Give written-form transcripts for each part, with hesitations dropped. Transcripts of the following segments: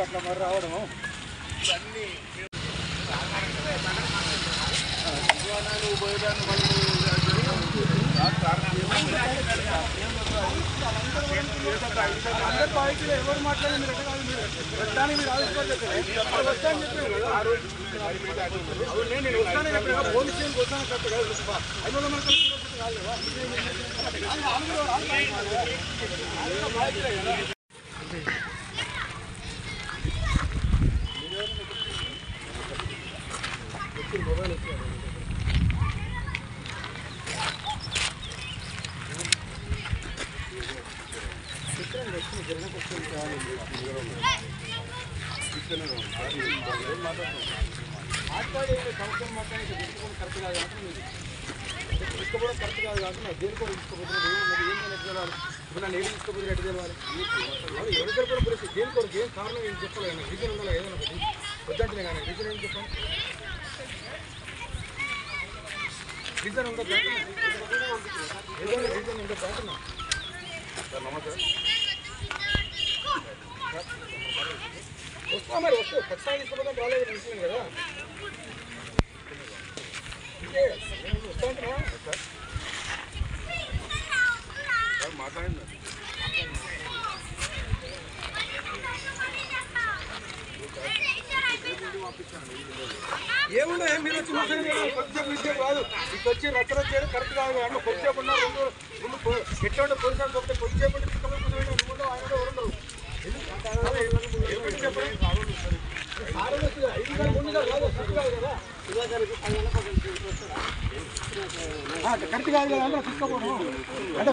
అట్లా మరి రావడము అందరు పార్టీలో ఎవరు మాట్లాడారు మీరు ఎట్లా కాదు మీరు వస్తాను మీరు ఆలోచించలేదు వస్తాను చెప్పాను కదా ఆ రోజు నేను వస్తానే చెప్పాను పోలీస్ స్టేషన్కి వస్తాను కరెక్ట్ కాదు ఐదు మనకు కాదు కదా మొబైల్ వచ్చారు మాట్లాడే సంవత్సరం మాట్లాడి కరెక్ట్ కాదు తీసుకోవడం కరెక్ట్ కాదు కాకుండా దేని కూడా తీసుకోబోతున్నాడు ఏం తెలవాలి ఇప్పుడు నన్ను ఏది తీసుకోబోతున్నా ఎట్టు తెలవాలి ఎవరిద్దరు కూడా పరిస్థితి దేని కొరకు ఏం కారణం ఏం చెప్పలేదు రీజన్ ఉండాలి ఏదైనా వద్దంటే కానీ రీజన్ ఏం చెప్పండి రీజన్ ఉందా ఏదైనా రీజన్ ఉందా దాటున్నా సార్ నమస్తే వస్తా మరి వస్తే ఖచ్చితంగా తీసుకోవడం రాలేదు నిలిచింది కదా వస్తా అంటున్నా సార్ మాట్లాడింది ఏమున్నా మీరు వచ్చి మాట్లాడారు కొద్దిసేపు విషయం కాదు ఇక వచ్చి రచ్చర చేయడం కరెక్ట్ కాదు అంటే కొద్దిసేపు ఉన్నారు రెండు ఎట్లా ఉంటే పోలీసు చెప్తే కొద్దిసేపు ఉంటే ఆయన ఉండరు కరెక్ట్ కాదు కదా అంటే తీసుకోపోను అంటే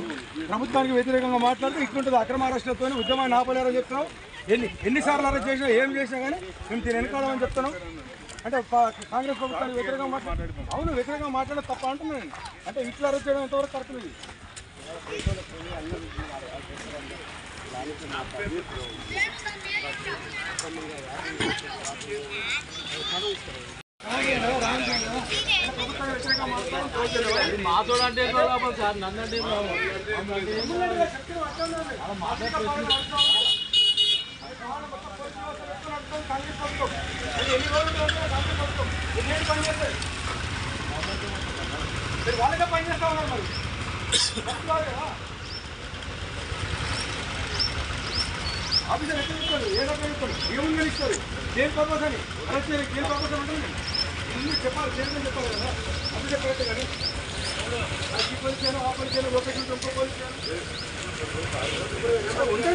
ప్రభుత్వానికి వ్యతిరేకంగా మాట్లాడితే ఇట్లుంటుంది అక్రమ అరెస్టులతో ఉద్యమాన్ని ఆపలేరని చెప్తున్నాం ఎన్నిసార్లు అరెస్ట్ చేసినా ఏం చేసినా కానీ మేము దీన్ని వెనకాడమని చెప్తున్నాం అంటే కాంగ్రెస్ ప్రభుత్వానికి వ్యతిరేకంగా మాట్లాడుతున్నాం అవును వ్యతిరేకంగా మాట్లాడడం తప్ప అంటున్నాను అంటే ఇట్లా అరెస్ట్ చేయడం ఎంతవరకు కరెక్ట్ ఇది మాతోడంటే సార్ నన్నంటే వాళ్ళకే పని చేస్తా ఉన్నారు మరి ఆఫీసర్ ఎక్కడ ఇస్తారు ఏ రకంగా ఇస్తారు ఏముంది ఇస్తారు దేని పర్పస్ అని అరెస్ట్ చేయడానికి దేని పర్పస్ అని ఉంటుంది ఇన్ని చెప్పాలి చేయాలని చెప్పాలి కదా ఆఫీసర్ కరెక్ట్ కానీ ఈ పోలీస్ చేయను ఆ పోలీస్ చేయను లొకేషన్ ఇంకో పోలీస్ చేయను ఉంటే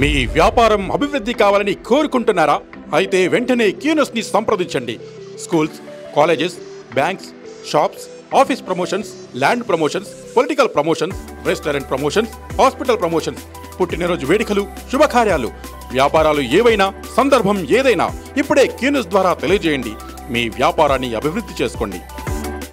మీ వ్యాపారం అభివృద్ధి కావాలని కోరుకుంటున్నారా? అయితే వెంటనే క్యూనస్ని సంప్రదించండి. Schools, colleges, banks, shops, office promotions, land promotions, political promotions, restaurant promotions, hospital promotions, పుట్టినరోజు వేడుకలు, శుభకార్యాలు, వ్యాపారాలు ఏవైనా, సందర్భం ఏదైనా ఇప్పుడే క్యూనస్ ద్వారా తెలియజేయండి. మీ వ్యాపారాన్ని అభివృద్ధి చేసుకోండి.